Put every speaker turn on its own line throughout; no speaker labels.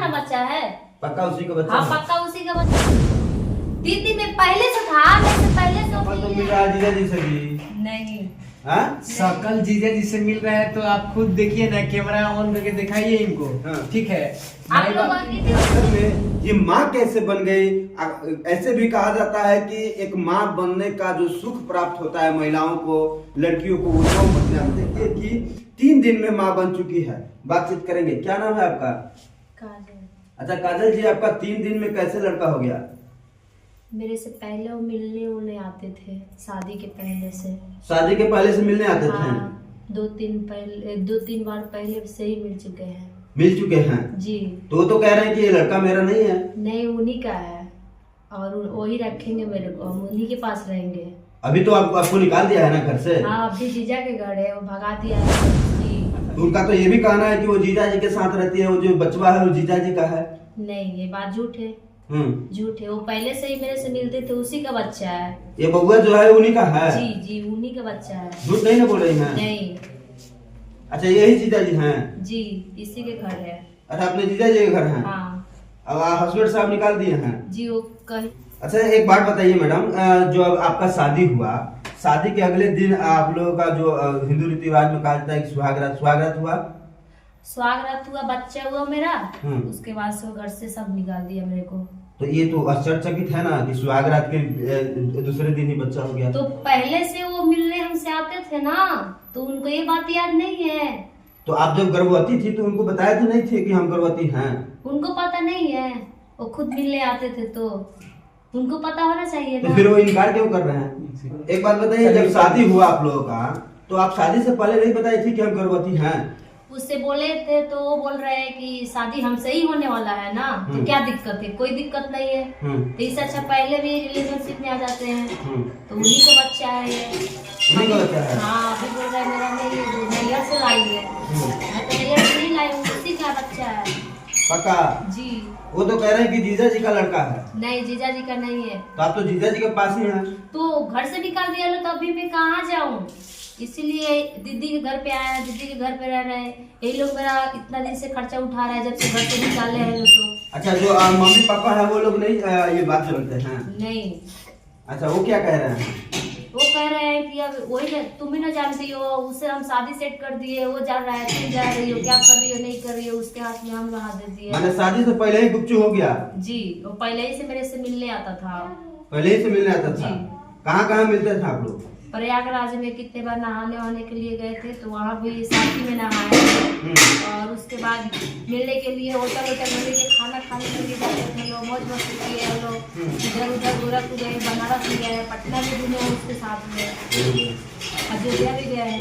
ना बच्चा है।
पक्का उसी का बच्चा
हाँ
है?
पक्का उसी का बच्चा। दीदी में पहले से था, मेरे से पहले से
शक्ल तो
मिली
मिल
है।
रहा है जीजा जी से भी।
नहीं
हाँ?
शकल जीजा जी से मिल रहा है तो आप खुद देखिए ना, कैमरा ऑन करके दिखाइए इनको।
हाँ।
ठीक है।
आप
भाई
लोग
बाप-
आगे थे।
असल में ये माँ कैसे बन गई? ऐसे भी कहा जाता है कि एक माँ बनने का जो सुख प्राप्त होता है महिलाओं को, लड़कियों को, वो क्यों बनते हैं? देखिए कि 3 दिन में माँ बन चुकी है। बातचीत करेंगे। क्या नाम है आपका?
काजल।
अच्छा काजल जी, आपका 3 दिन में कैसे लड़का हो गया?
मेरे से पहले वो मिलने उलने आते थे, शादी के पहले से।
शादी के पहले से मिलने आते थे?
हाँ, 2-3 बार पहले से ही मिल चुके हैं।
मिल चुके हैं?
जी
तो वो तो कह रहे हैं कि ये लड़का मेरा नहीं है।
नहीं, उन्हीं का है और वही रखेंगे मेरे को, हम उन्हीं के पास रहेंगे।
अभी तो आपको निकाल दिया है ना घर से?
हाँ, अभी जीजा के घर है, वो भगा दिया है जी।
तो उनका तो ये भी कहना है कि वो जीजा जी के साथ रहती है, वो जो बचवा है वो जीजा जी का है।
नहीं, ये बात झूठ है,
हम्म।
झूठ है। वो पहले से ही मेरे से मिलते थे, उसी का बच्चा है।
ये बउआ जो है उन्हीं का है?
जी जी, उन्हीं का बच्चा है।
झूठ नहीं ना बोल रही हैं?
नहीं
अच्छा यही जीजा जी हैं?
जी, इसी के घर है।
अच्छा अपने जीजा जी के घर हैं?
हाँ
अब हस्बैंड साहब निकाल दिए हैं?
जी, वो कहीं।
अच्छा एक बात बताइए मैडम, जो अब आपका शादी हुआ, शादी के अगले दिन आप लोगों का जो हिंदू रीति रिवाज में कहा जाता है कि सुहागरात हुआ?
स्वागत हुआ, बच्चा हुआ मेरा।
हम्म।
उसके बाद से वो घर से सब निकाल दिया मेरे को।
तो ये तो आश्चर्यचकित है ना कि सुहागरात के दूसरे दिन ही बच्चा हो गया।
तो पहले से वो मिलने हमसे आते थे ना, तो उनको ये बात याद नहीं है।
तो आप जब गर्भवती थी तो उनको बताया तो नहीं थे कि हम गर्भवती हैं?
उनको पता नहीं है, वो खुद मिलने आते थे तो उनको पता होना चाहिए
तो
ना।
फिर वो इनकार क्यों कर रहे हैं? एक बात बताइए, जब शादी हुआ आप लोगों का तो आप शादी से पहले नहीं बताई थी कि हम गर्भवती हैं?
उससे बोले थे तो वो बोल रहे हैं कि शादी हमसे ही होने वाला है ना, तो क्या दिक्कत है? कोई दिक्कत नहीं है। तो इससे अच्छा पहले भी रिलेशनशिप में आ जाते हैं। तो उन्हीं का बच्चा है ये।
उन्हीं का बच्चा है?
हाँ, अभी बोल रहे हैं मेरा नहीं है, वो नैयर से लाई है। मैं तो नैयर से नहीं लाई हूँ, उसी का बच्चा है।
पक्का?
जी
वो तो कह रहे हैं कि जीजा जी का लड़का है।
नहीं, जीजा जी का नहीं है।
तो आप तो जीजा जी के पास ही हैं।
तो घर से निकाल दिया लो, तो अभी मैं कहाँ जाऊँ? इसीलिए दीदी के घर पे आया, दीदी के घर पे रह रहे हैं। यही लोग मेरा इतना दिन से खर्चा उठा रहा है, जब से घर से निकाले हैं लोग तो।
अच्छा जो मम्मी पापा है वो लोग नहीं ये बात जानते हैं?
नहीं,
अच्छा वो क्या कह रहे हैं?
वो कह रहे हैं कि अब वही ना, तुम ही ना जानती हो, उससे हम शादी सेट कर दिए, वो जा रहा है, तुम जा रही हो, क्या कर रही हो नहीं कर रही हो, उसके हाथ में हम रहा दे दिए।
मैंने शादी से पहले ही गुपचुप हो गया?
जी, वो पहले ही से मेरे से मिलने आता था।
पहले ही से मिलने आता था?
जी।
कहाँ कहाँ मिलते थे आप लोग?
प्रयागराज में कितने बार नहाने वहाने के लिए गए थे, तो वहाँ भी साथी में नहाए। और उसके बाद मिलने के लिए होटल में लेके खाना खाने के लिए जाते थे लोग, मौज मस्ती किए हम लोग। इधर उधर गोरखपुर गए, बनारस भी गए, पटना भी घूमे उसके साथ में, अयोध्या भी गए हैं,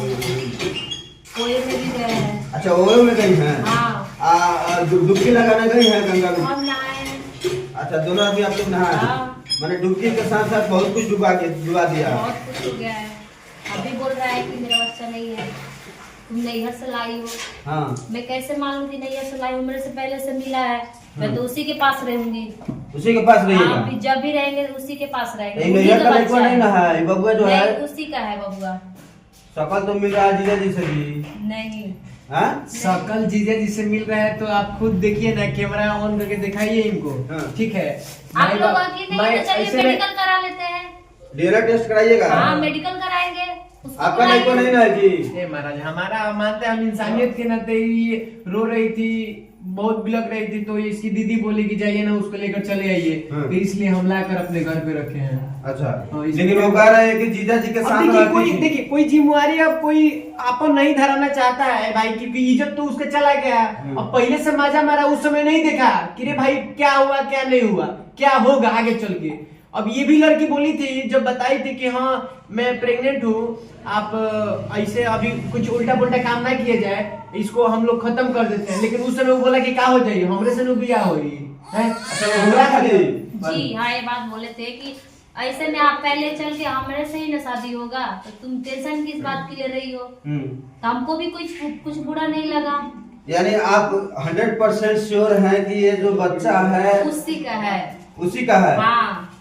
कोई में भी गए हैं।
अच्छा ओयो में गई हैं?
हाँ,
डुबकी लगाने गई हैं गंगा में?
हम नहाए हैं।
अच्छा दोनों आदमी आप लोग नहाए?
हाँ।
मैंने डुबकी के साथ साथ बहुत कुछ डुबा दिया।
बहुत कुछ हो गया है। अभी बोल रहा है कि मेरा बच्चा नहीं है, तुम नैहर से लाई हो।
हाँ।
मैं कैसे मालूं कि नैहर से लाई हूँ? मेरे से पहले से मिला है, मैं तो उसी के पास रहूंगी।
उसी के पास रहिएगा?
हाँ, अभी जब भी रहेंगे उसी के पास रहेंगे।
नहीं
उन्हीं
नैहर
का
का
बच्चा
लड़का नहीं ना है, ये बबुआ जो
नहीं,
है
उसी का है बबुआ।
शक्ल तो मिल रहा है जीजा जी से भी।
नहीं
हाँ?
शकल जीजा जी से मिल रहा है तो आप खुद देखिए ना, कैमरा ऑन करके दिखाइए इनको।
हाँ।
ठीक है।
आप
भाई
लोग
बाप-
आगे नहीं
मैं
तो चलिए
ऐसे में-
मेडिकल करा लेते हैं।
डेरा टेस्ट कराइएगा?
हाँ, मेडिकल कराएंगे, उसको
आपका लड़का
बुलाएंगे।
नहीं ना है जी?
ए महाराज, हमारा मानते हैं, हम इंसानियत के नाते ये रो रही थी, बहुत बिलक रही थी, तो इसकी दीदी बोली कि जाइए ना उसको लेकर चले आइए।
हाँ।
तो इसलिए हम लाकर अपने घर पे रखे हैं।
अच्छा
हाँ, इस-
लेकिन वो कह रहे हैं कि जीजा जी के
अब
साथ
देखिए कोई,
रहती थी।
देखिए कोई जिम्मेवारी अब कोई आपन नहीं धराना चाहता है भाई, क्योंकि इज्जत तो उसके चला गया। अब पहले से माजा मारा, उस समय नहीं देखा कि रे भाई क्या हुआ क्या नहीं हुआ, क्या होगा आगे चल के। अब ये भी लड़की बोली थी, जब बताई थी कि हाँ मैं प्रेग्नेंट हूँ, आप ऐसे अभी कुछ उल्टा पुल्टा काम ना किया जाए, इसको हम लोग खत्म कर देते हैं। लेकिन उस समय वो बोला कि क्या हो जाइए, हमरे से नो बिया हो
जी हाँ, ये बात बोले थे कि ऐसे में आप पहले चल के हमारे से ही ना शादी होगा, तो तुम टेंशन किस बात की ले रही हो? तो हमको भी कुछ बुरा नहीं लगा।
यानी आप 100% श्योर हैं कि ये जो बच्चा है
उसी का है?
उसी का है?
हाँ,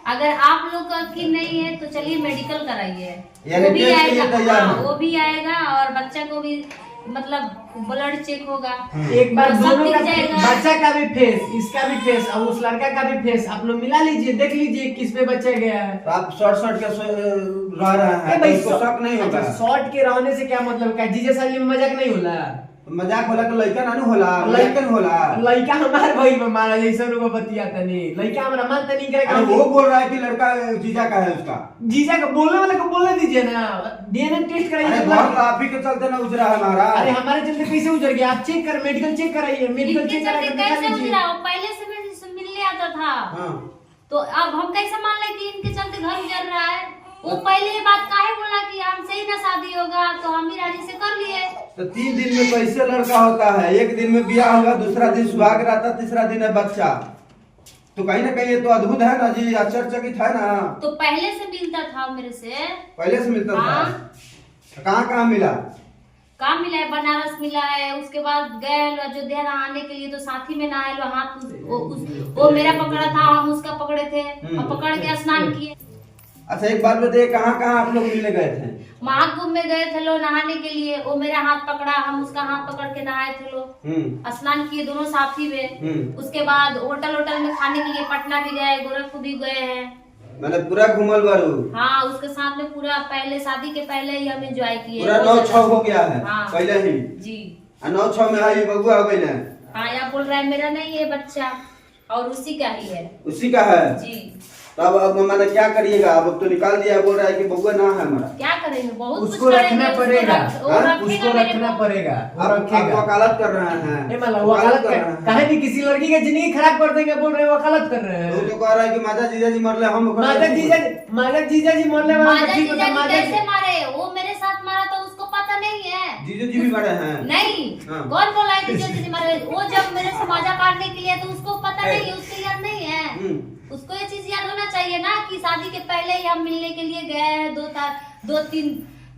अगर आप लोग का की नहीं है तो चलिए मेडिकल कराइए,
यानी
वो भी
टेस्ट के लिए
आएगा।
तैयार
हाँ,
है?
वो भी आएगा और बच्चा को भी मतलब ब्लड चेक होगा,
एक बार
तो सब
दोनों
दिख
का,
जाएगा।
बच्चा का भी फेस, इसका भी फेस और उस लड़का का भी फेस आप लोग मिला लीजिए, देख लीजिए किस पे बच्चा गया है।
तो आप शॉर्ट के रह रहे हैं तो उसको शक नहीं होगा।
शॉर्ट के रहने से क्या मतलब, क्या जीजा साली में मजाक नहीं होला?
मजाक होला तो लड़का ना होला, लड़कन होला।
लड़का हमार भाई हमारा जैसा लोग बतियाता नहीं, लड़का हमारा मानता नहीं करेगा।
अरे वो बोल रहा है कि लड़का जीजा का है उसका।
जीजा का बोलने वाले को बोलने दीजिए ना, डीएनए टेस्ट
अरे
कराइए।
बहुत तो आप ही के चलते ना उजरा है हमारा।
अरे हमारे चलते कैसे उजर गया? आप चेक कर, मेडिकल चेक कराइए, मेडिकल
इनके
चेक करा
चलते
के दिखा
कैसे
लीजिए।
उजरा? वो पहले से मेरे से मिलने आता था,
हाँ।
तो अब हम कैसे मान ले कि इनके चलते घर उजर रहा है? वो पहले ये बात काहे बोला कि हमसे ही ना शादी होगा, तो हम ही राजी से कर लिए।
तो 3 दिन में कैसे लड़का होता है? एक दिन में ब्याह होगा, दूसरा दिन सुहाग रहता, तीसरा दिन है बच्चा। तो कहीं ना कहीं ये तो अद्भुत है ना जी, आश्चर्यचकित है ना।
तो पहले से मिलता था मेरे से।
पहले से मिलता था?
हाँ।
कहाँ कहाँ मिला?
काम मिला है, बनारस मिला है, उसके बाद गए अयोध्या नहाने के लिए, तो साथी में नहाए लो, हाथ वो मेरा पकड़ा था, हम उसका पकड़े थे, और पकड़ के स्नान किए।
अच्छा एक बात बताइए, कहाँ कहाँ आप लोग मिलने गए थे?
महाकुंभ में गए थे लोग नहाने के लिए, वो मेरा हाथ पकड़ा, हम उसका हाथ पकड़ के नहाए थे लोग, स्नान किए दोनों साथी में। उसके बाद होटल में खाने के लिए पटना भी गए, गोरखपुर भी गए हैं।
मैंने पूरा घूमल बारू।
हाँ, उसके साथ में पूरा पहले शादी के पहले ही हम एंजॉय किए।
पूरा 9-6 हो गया है।
हाँ।
पहले ही
जी।
9-6 में आई बबुआ हो गई ना।
हाँ, आप बोल रहे हैं मेरा नहीं है बच्चा, और उसी का ही है।
उसी का है
जी।
तो अब मैंने क्या करिएगा? अब तो निकाल दिया, बोल रहा है कि बबुआ ना है हमारा।
क्या करेंगे? बहुत
उसको
कुछ
रखना
करेंगे,
पड़ेगा।
वो
हाँ?
रखेगा
उसको
मेरे
रखना
को।
पड़ेगा, वो
आप
रखेगा।
वकालत कर रहे हैं।
ए मतलब वकालत
कर रहे हैं।
काहे भी किसी लड़की की जिंदगी खराब कर देंगे, बोल रहे हैं वकालत कर रहे
वो
हैं।
तो कह रहा है कि माता जीजा जी मरले, हम
माता जीजा जी मरने वाला
माता
ठीक होता,
जीजा
माता
कैसे मारे? वो मेरे साथ मारा तो उसको पता नहीं है।
जीजू जी भी मरे हैं?
नहीं।
हाँ।
कौन बोला है जीजा जी मारे? वो जब मेरे से मजा काटने के लिए, तो उसको पता नहीं है, उसको याद नहीं है। उसको ये चीज याद होना चाहिए ना कि शादी के पहले ही हम मिलने के लिए गए हैं 2-3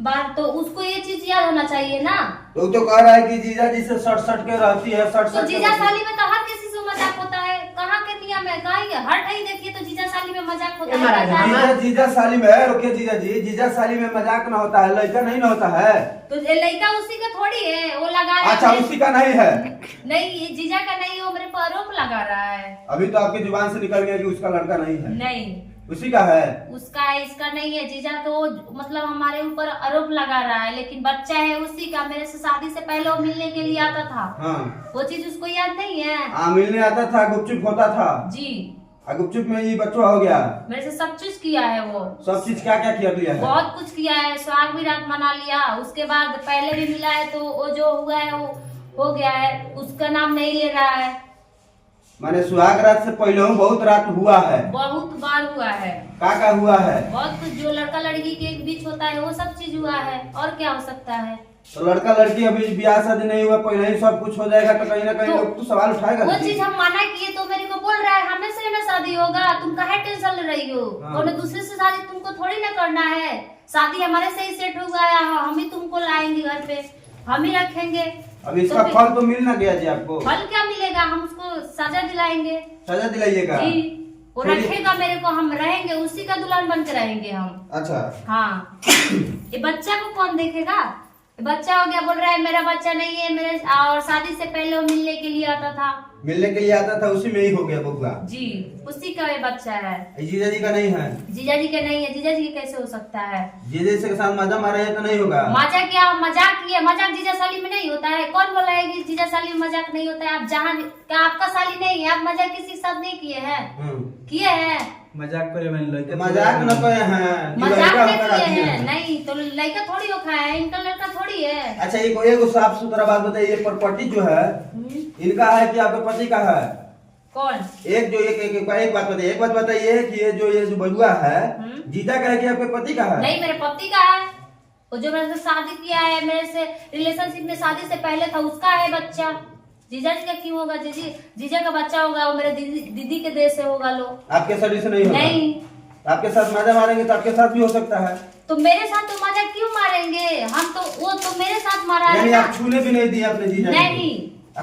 बार, तो उसको ये चीज याद होना चाहिए ना।
तो कह रहा है कि जीजा जी से सट के रहती है,
तो जीजा साली में तो हर किसी से मजाक होता है, कहाँ के नियम है? कहीं हर कहीं देखिए तो जीजा साली में मजाक होता है।
जीजा साली में रुकिए जीजा जी, जीजा साली में मजाक ना होता है, लड़का नहीं ना होता है।
तो लड़का उसी का थोड़ी है, वो लगा रहा
अच्छा उसी का नहीं है?
नहीं, जीजा का नहीं, वो मेरे पर आरोप लगा रहा है।
अभी तो आपकी जुबान से निकल गया कि उसका लड़का नहीं है।
नहीं,
उसी का है।
उसका है, इसका नहीं है। जीजा तो मतलब हमारे ऊपर आरोप लगा रहा है, लेकिन बच्चा है उसी का। मेरे से शादी से पहले वो मिलने के लिए आता था।
हाँ।
वो चीज उसको याद नहीं है।
हाँ, मिलने आता था, गुपचुप होता था
जी।
गुपचुप में ये बच्चा हो गया।
मेरे से सब चीज किया है वो।
सब चीज क्या क्या किया है?
बहुत कुछ किया है, सुहाग भी रात मना लिया। उसके बाद पहले भी मिला है, तो वो जो हुआ है वो हो गया है, उसका नाम नहीं ले रहा है।
माने सुहाग रात से पहले बहुत रात हुआ है?
बहुत बार हुआ है।
क्या हुआ है?
बहुत कुछ, जो लड़का लड़की के बीच होता है वो सब चीज हुआ है, और क्या हो सकता है?
तो लड़का लड़की अभी ब्याह शादी नहीं हुआ, पहले ही सब कुछ हो जाएगा, तो कहीं ना कहीं लोग तो सवाल उठाएगा।
वो चीज हम मना किए तो मेरे को बोल रहा है हमें से ना शादी होगा, तुम काहे टेंशन ले रही हो? कौन दूसरे से शादी तुमको थोड़ी ना करना है, शादी हमारे से ही सेट हुआ है, हम ही तुमको लाएंगे घर पे, हम ही रखेंगे।
अभी इसका
तो
फल तो मिल ना गया जी आपको?
फल क्या मिलेगा? हम उसको सजा दिलाएंगे।
सजा दिलाइएगा?
जी, वो रखेगा मेरे को, हम रहेंगे, उसी का दुल्हन बन के रहेंगे हम।
अच्छा।
हाँ। ये बच्चा को कौन देखेगा? बच्चा हो गया, बोल रहा है मेरा बच्चा नहीं है, मेरे और शादी से पहले वो मिलने के लिए आता था।
मिलने के लिए आता था, उसी में ही हो गया बबुआ?
जी, उसी का ये बच्चा है।
जीजा जी का नहीं है?
जीजा जी का नहीं है। जीजा जी कैसे हो सकता है?
जीजा जी के साथ मजा मारे है तो नहीं होगा?
मजाक क्या? मजाक किए? मजाक जीजा साली में नहीं होता है। कौन बोला है कि जीजा साली में मजाक नहीं होता है? आप जहाँ क्या आपका साली नहीं है, आप मजाक किसी के साथ नहीं किए हैं? किए हैं?
मजाक करे मैंने लड़के,
मजाक न कहे हैं,
मजाक नहीं किए हैं। नहीं तो लड़का थोड़ी होखा है, इनका लड़का थोड़ी है।
अच्छा एक साफ सुथरा बात बताइए, प्रॉपर्टी जो है इनका है कि आपके पति का है?
कौन?
एक बात बताइए कि ये जो बबुआ है जीजा का है कि आपके पति का है?
नहीं, मेरे पति का है। वो जो मेरे से शादी किया है, मेरे से रिलेशनशिप में शादी से पहले था, उसका है बच्चा। जीजा जी का क्यों होगा? जीजा का बच्चा होगा, वो मेरे दीदी के देश से होगा। लो
आपके शरीर से नहीं होगा?
नहीं।
आपके साथ मजा मारेंगे तो आपके साथ भी हो सकता है।
तो मेरे साथ तो मजा क्यों मारेंगे? हम तो, वो तो मेरे साथ मारा है
यानी
ना।
आप छूने भी नहीं दिए अपने जीजा?
नहीं,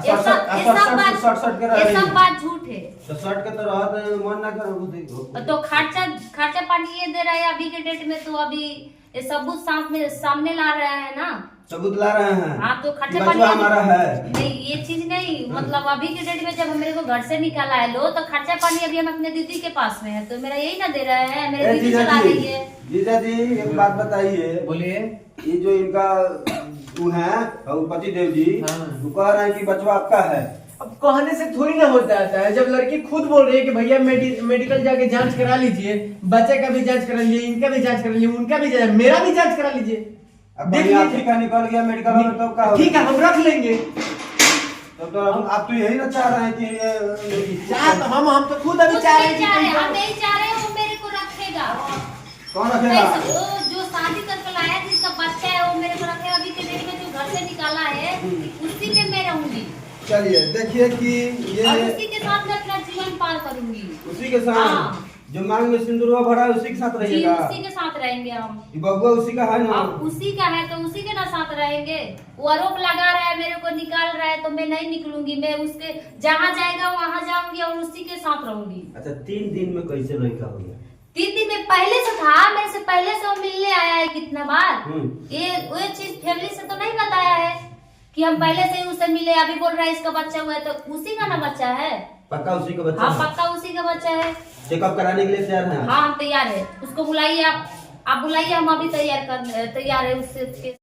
ये सब बात झूठ है।
तो शर्ट के तो मन ना करो
तो खर्चा पानी ये दे रहा है अभी के डेट में, तो अभी ये सबूत सामने ला रहा है ना,
सबूत ला रहे हैं
हाँ तो
कि
खर्चा
बचवा
पानी
हमारा है।
नहीं, ये चीज नहीं, मतलब अभी के डेट में जब मेरे को घर से निकाला है लो, तो खर्चा पानी अभी हम अपने दीदी के पास में है, तो मेरा यही ना दे रहा है, मेरे दीदी
जीजा
चला
जी,
रही है।
जीजा जी एक बात बताइए,
बोलिए।
ये जो इनका वो है पति देव जी,
हाँ।
वो कह रहे हैं कि बचवा आपका है।
अब कहने से थोड़ी ना होता है, जब लड़की खुद बोल रही है कि भैया मेडिकल जाके जांच करा लीजिए, बच्चे का भी जांच करा लीजिए, इनका भी जांच करा लीजिए, उनका भी जांच, मेरा भी जांच करा लीजिए,
अब
देख
बढ़िया
लीजिए।
ठीक है, निकल गया मेडिकल में, तो क्या होगा?
ठीक है, हम रख लेंगे।
तो आप तो यही ना चाह रहे हैं कि ये
चाह तो हम तो खुद अभी
कुछ
चाह रहे
नहीं चाह रहे,
हैं
हम नहीं चाह रहे, वो मेरे को रखेगा।
कौन रखेगा?
नहीं, वो जो शादी करके लाया जिसका बच्चा है वो मेरे को रखेगा। अभी के डेट में जो घर से निकाला है उसी में मैं रहूंगी,
चलिए देखिए कि
और
ये
उसी के साथ मैं अपना जीवन पार करूंगी।
उसी के साथ
हाँ।
जो मांग में सिंदूर भरा है उसी के साथ
जी,
रहिएगा।
उसी के साथ रहेंगे हम।
ये बबुआ उसी का है ना?
अब उसी का है तो उसी के ना साथ रहेंगे। वो आरोप लगा रहा है, मेरे को निकाल रहा है, तो मैं नहीं निकलूंगी। मैं उसके जहाँ जाएगा वहाँ जाऊंगी और उसी के साथ रहूंगी।
अच्छा 3 दिन में कैसे लड़का हो गया?
3 दिन में पहले से था, मेरे से पहले से वो मिलने आया है कितना बार। ये चीज फैमिली से तो नहीं बताया है कि हम पहले से ही उससे मिले। अभी बोल रहा है इसका बच्चा हुआ है, तो उसी का ना बच्चा है।
पक्का उसी का बच्चा
हाँ
है?
पक्का उसी का बच्चा है।
चेकअप कराने के लिए तैयार हैं?
हाँ हम तैयार है, उसको बुलाइए, आप बुलाइए, हम अभी तैयार है उससे।